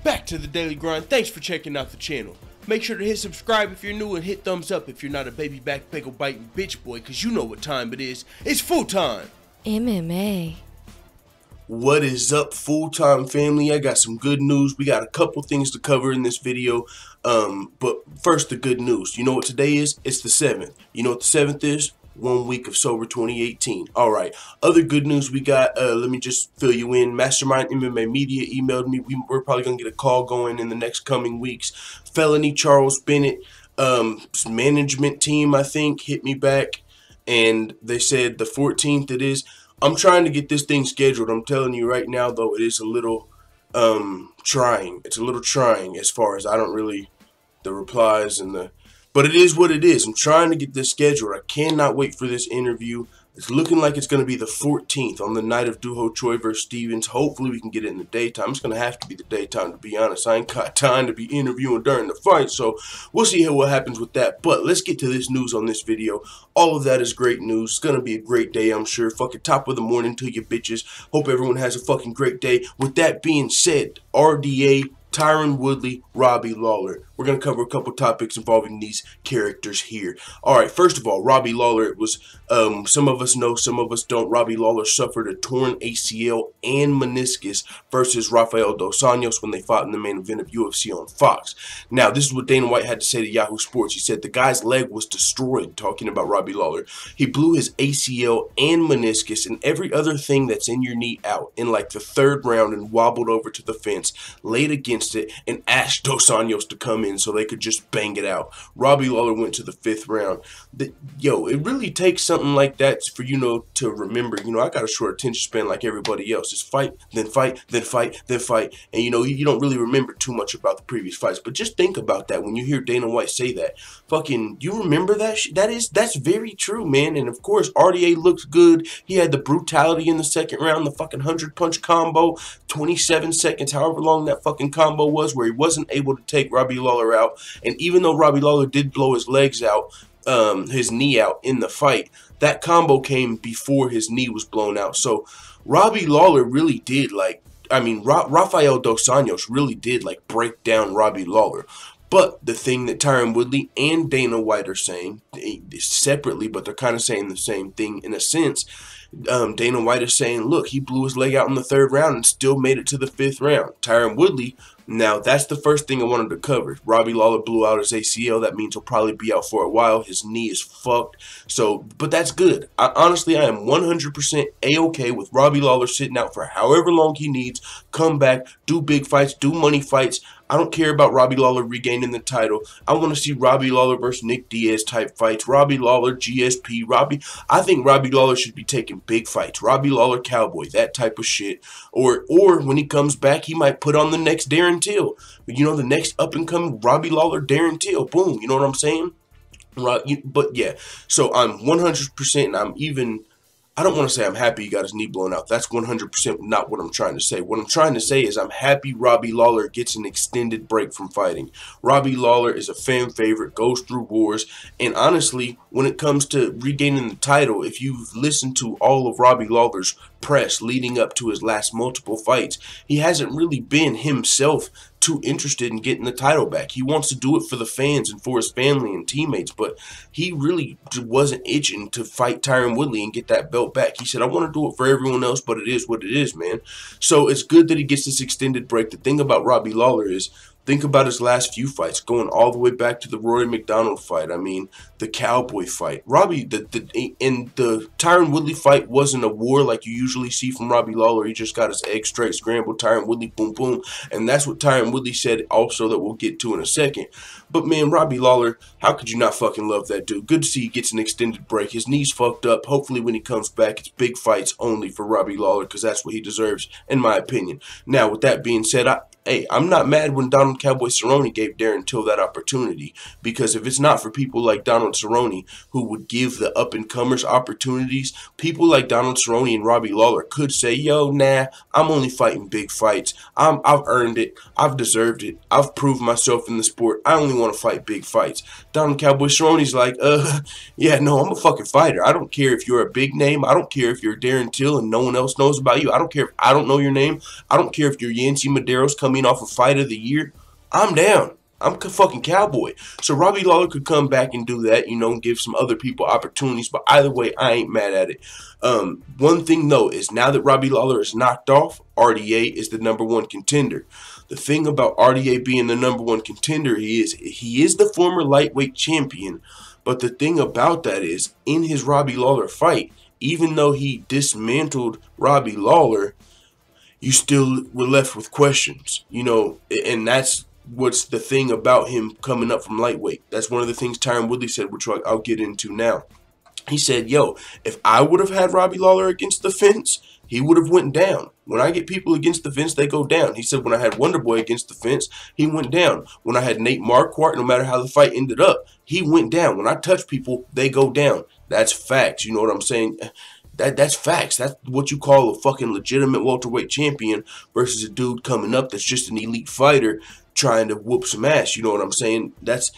back to the Daily Grind. Thanks for checking out the channel. Make sure to hit subscribe if you're new and hit thumbs up if you're not a baby back pickle biting bitch boy, cause you know what time it is. It's full time. MMA. What is up, full-time family? I got some good news. We got a couple things to cover in this video. But first, the good news. You know what today is? It's the 7th. You know what the 7th is? 1 week of Sober 2018. All right. Other good news we got, let me just fill you in. Mastermind MMA Media emailed me. We're probably going to get a call going in the next coming weeks. Felony Charles Bennett, management team, I think, hit me back. And they said the 14th it is. I'm trying to get this thing scheduled. I'm telling you right now, though, it is a little trying. It's a little trying as far as I don't really, the replies and the, but it is what it is. I'm trying to get this scheduled. I cannot wait for this interview. It's looking like it's going to be the 14th on the night of Duho Choi versus Stevens. Hopefully we can get it in the daytime. It's going to have to be the daytime, to be honest. I ain't got time to be interviewing during the fight, so we'll see what happens with that. But let's get to this news on this video. All of that is great news. It's going to be a great day, I'm sure. Fucking top of the morning to you bitches. Hope everyone has a fucking great day. With that being said, RDA, Tyron, Woodley, Robbie, Lawler. We're going to cover a couple topics involving these characters here. Alright, first of all, Robbie Lawler, it was, some of us know, some of us don't. Robbie Lawler suffered a torn ACL and meniscus versus Rafael dos Anjos when they fought in the main event of UFC on Fox. Now, this is what Dana White had to say to Yahoo Sports. He said the guy's leg was destroyed, talking about Robbie Lawler. He blew his ACL and meniscus and every other thing that's in your knee out in like the 3rd round and wobbled over to the fence, laid against it, and asked dos Anjos to come in so they could just bang it out. Robbie Lawler went to the 5th round. It really takes something like that for to remember. I got a short attention span like everybody else. It's fight, then fight, then fight, then fight, and you don't really remember too much about the previous fights. But just think about that when you hear Dana White say that. Fucking, you remember that? That's very true, man. And of course, RDA looks good. He had the brutality in the 2nd round, the fucking 100-punch combo, 27 seconds, however long that fucking combo was, where he wasn't able to take Robbie Lawler out. And even though Robbie Lawler did blow his legs out, his knee out in the fight, that combo came before his knee was blown out. So Robbie Lawler really did Rafael dos Anjos really did break down Robbie Lawler. But the thing that Tyron Woodley and Dana White are saying separately, but they're kind of saying the same thing in a sense. Dana White is saying, look, he blew his leg out in the 3rd round and still made it to the 5th round. Tyron Woodley, now that's the first thing I wanted to cover. Robbie Lawler blew out his ACL. That means he'll probably be out for a while. His knee is fucked. So, but that's good. Honestly, I am 100% A-okay with Robbie Lawler sitting out for however long he needs, come back, do big fights, do money fights. I don't care about Robbie Lawler regaining the title. I want to see Robbie Lawler versus Nick Diaz type fights. Robbie Lawler, GSP, I think Robbie Lawler should be taking big fights. Robbie Lawler, Cowboy, that type of shit. Or when he comes back, he might put on the next Darren Till. The next up-and-coming Robbie Lawler, Darren Till. Boom, you know what I'm saying? But yeah, so I'm 100%, and I don't want to say I'm happy he got his knee blown out. That's 100% not what I'm trying to say. What I'm trying to say is I'm happy Robbie Lawler gets an extended break from fighting. Robbie Lawler is a fan favorite, goes through wars, and honestly, when it comes to regaining the title, if you've listened to all of Robbie Lawler's press leading up to his last multiple fights, he hasn't really been himself too interested in getting the title back. He wants to do it for the fans and for his family and teammates, but he really wasn't itching to fight Tyron Woodley and get that belt back. He said, I want to do it for everyone else, but it is what it is, man. So it's good that he gets this extended break. The thing about Robbie Lawler is, think about his last few fights, going all the way back to the Rory McDonald fight. The Cowboy fight. Robbie, the Tyron Woodley fight wasn't a war like you usually see from Robbie Lawler. He just got his eggs straight scrambled. Tyron Woodley, boom, boom. And that's what Tyron Woodley said also that we'll get to in a second. But man, Robbie Lawler, how could you not fucking love that dude? Good to see he gets an extended break. His knee's fucked up. Hopefully when he comes back, it's big fights only for Robbie Lawler because that's what he deserves, in my opinion. Now, with that being said, I'm not mad when Donald Cowboy Cerrone gave Darren Till that opportunity, because if it's not for people like Donald Cerrone who would give the up-and-comers opportunities, people like Donald Cerrone and Robbie Lawler could say, yo, nah, I'm only fighting big fights. I've earned it. I've deserved it. I've proved myself in the sport. I only want to fight big fights. Donald Cowboy Cerrone's like, yeah, no, I'm a fucking fighter. I don't care if you're a big name. I don't care if you're Darren Till and no one else knows about you. I don't care if I don't know your name. I don't care if you're Yancy Medeiros coming mean, off of Fight of the Year, I'm down. I'm a fucking cowboy. So Robbie Lawler could come back and do that, you know, and give some other people opportunities. But either way, I ain't mad at it. One thing, though, is now that Robbie Lawler is knocked off, RDA is the #1 contender. The thing about RDA being the #1 contender, he is the former lightweight champion. But the thing about that is, in his Robbie Lawler fight, even though he dismantled Robbie Lawler, you still were left with questions, you know, and that's what's the thing about him coming up from lightweight. That's one of the things Tyron Woodley said, which I'll get into now. He said, yo, if I would have had Robbie Lawler against the fence, he would have went down. When I get people against the fence, they go down. He said when I had Wonderboy against the fence, he went down. When I had Nate Marquardt, no matter how the fight ended up, he went down. When I touch people, they go down. That's facts. You know what I'm saying? That's facts. That's what you call a fucking legitimate welterweight champion versus a dude coming up that's just an elite fighter trying to whoop some ass. You know what I'm saying? That's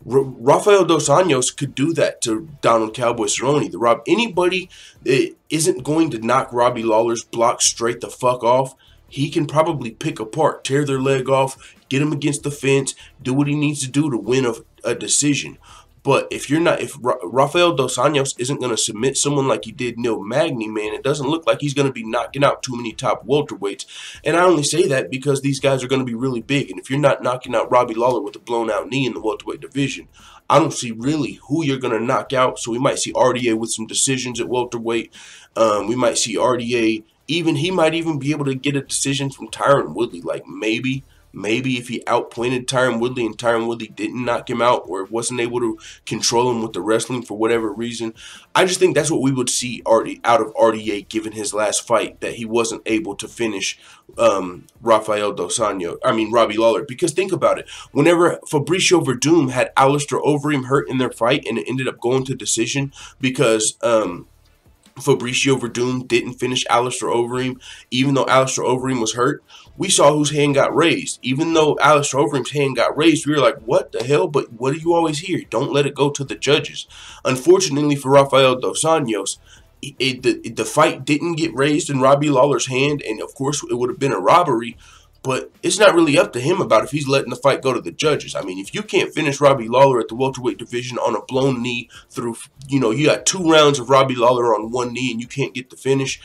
Rafael dos Anjos could do that to Donald Cowboy Cerrone. Anybody that isn't going to knock Robbie Lawler's block straight the fuck off, he can probably pick apart, tear their leg off, get him against the fence, do what he needs to do to win a decision. But if Rafael dos Anjos isn't going to submit someone like he did Neil Magny, man, it doesn't look like he's going to be knocking out too many top welterweights. And I only say that because these guys are going to be really big. And if you're not knocking out Robbie Lawler with a blown-out knee in the welterweight division, I don't see really who you're going to knock out. So we might see RDA with some decisions at welterweight. We might see RDA, he might even be able to get a decision from Tyron Woodley, like maybe if he outpointed Tyron Woodley and Tyron Woodley didn't knock him out or wasn't able to control him with the wrestling for whatever reason. I just think that's what we would see out of RDA given his last fight, that he wasn't able to finish Robbie Lawler. Because think about it. Whenever Fabricio Verdum had Alistair Overeem hurt in their fight and it ended up going to decision because Fabricio Verdum didn't finish Alistair Overeem, even though Alistair Overeem was hurt, we saw whose hand got raised. Even though Alistair Overeem's hand got raised, we were like, what the hell? But what do you always hear? Don't let it go to the judges. Unfortunately for Rafael dos Anjos, the fight didn't get raised in Robbie Lawler's hand, and of course it would have been a robbery. But it's not really up to him about if he's letting the fight go to the judges. I mean, if you can't finish Robbie Lawler at the welterweight division on a blown knee through, you know, you got 2 rounds of Robbie Lawler on 1 knee and you can't get the finish,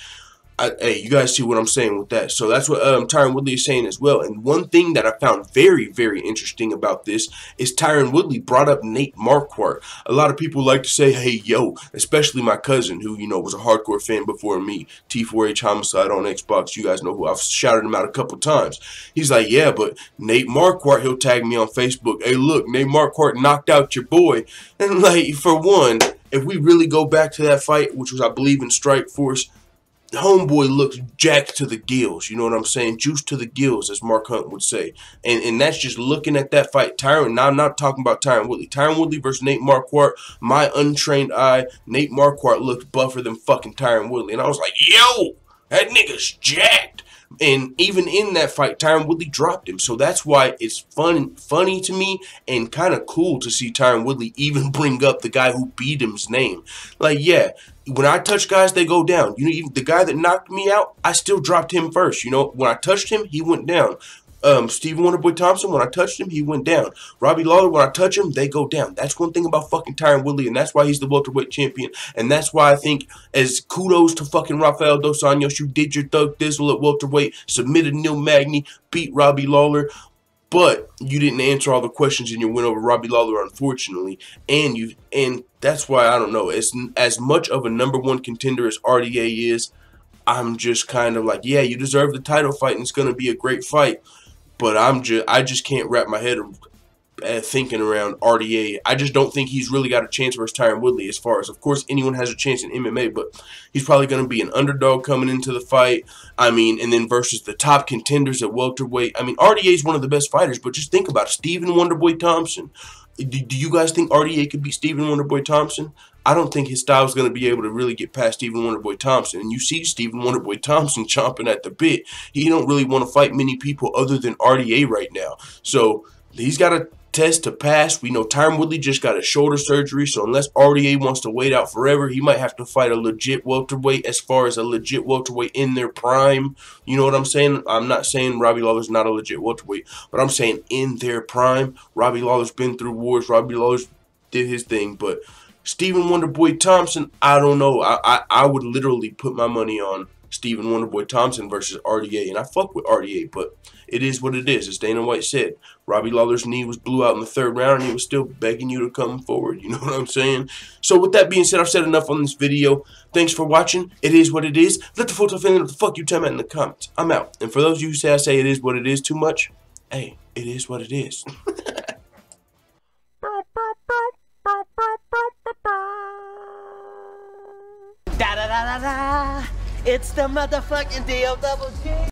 hey, you guys see what I'm saying with that. So that's what Tyron Woodley is saying as well. And one thing that I found very, very interesting about this is Tyron Woodley brought up Nate Marquardt. A lot of people like to say, hey, yo, especially my cousin who, you know, was a hardcore fan before me, T4H Homicide on Xbox. You guys know who I've shouted him out a couple times. He's like, yeah, but Nate Marquardt, he'll tag me on Facebook. Hey, look, Nate Marquardt knocked out your boy. And like, for one, if we really go back to that fight, which was, I believe, in Strikeforce, homeboy looks jacked to the gills, you know what I'm saying? Juice to the gills, as Mark Hunt would say. And that's just looking at that fight. Tyron, now I'm not talking about Tyron Woodley. Tyron Woodley versus Nate Marquardt, my untrained eye, Nate Marquardt looked buffer than fucking Tyron Woodley. And I was like, yo, that nigga's jacked. And even in that fight, Tyron Woodley dropped him. So that's why it's funny to me and kind of cool to see Tyron Woodley even bring up the guy who beat him's name. Like, yeah, when I touch guys, they go down. You know, even the guy that knocked me out, I still dropped him first. You know, when I touched him, he went down. Stephen Wonderboy Thompson, when I touched him, he went down. Robbie Lawler, when I touch him, they go down. That's one thing about fucking Tyron Woodley, and that's why he's the welterweight champion. And that's why I think, as kudos to fucking Rafael dos Anjos, you did your thug dizzle at welterweight, submitted Neil Magny, beat Robbie Lawler, but you didn't answer all the questions in your win over Robbie Lawler, unfortunately. And that's why, I don't know, as much of a #1 contender as RDA is, I'm just kind of like, yeah, you deserve the title fight, and it's going to be a great fight. But I just can't wrap my head thinking around RDA. I just don't think he's really got a chance versus Tyron Woodley, as far as, of course, anyone has a chance in MMA, but he's probably going to be an underdog coming into the fight. I mean, and then versus the top contenders at welterweight. I mean, RDA is one of the best fighters, but just think about it. Stephen Wonderboy Thompson. Do you guys think RDA could beat Stephen Wonderboy Thompson? I don't think his style is going to be able to really get past Stephen Wonderboy Thompson. And you see Stephen Wonderboy Thompson chomping at the bit. He don't really want to fight many people other than RDA right now. So he's got to test to pass. We know Tyron Woodley just got a shoulder surgery, so unless RDA wants to wait out forever, he might have to fight a legit welterweight, as far as a legit welterweight in their prime. You know what I'm saying? I'm not saying Robbie Lawler's not a legit welterweight, but I'm saying in their prime. Robbie Lawler's been through wars. Robbie Lawler's did his thing, but Stephen Wonderboy Thompson, I don't know. I would literally put my money on Stephen Wonderboy Thompson versus RDA, and I fuck with RDA, but it is what it is. As Dana White said, Robbie Lawler's knee was blew out in the 3rd round, and he was still begging you to come forward. You know what I'm saying? So with that being said, I've said enough on this video. Thanks for watching. It is what it is. Let the photo fan know what the fuck you tell me in the comments. I'm out. And for those of you who say I say it is what it is too much, hey, it is what it is. Da da da da da. It's the motherfucking D-O-double-G.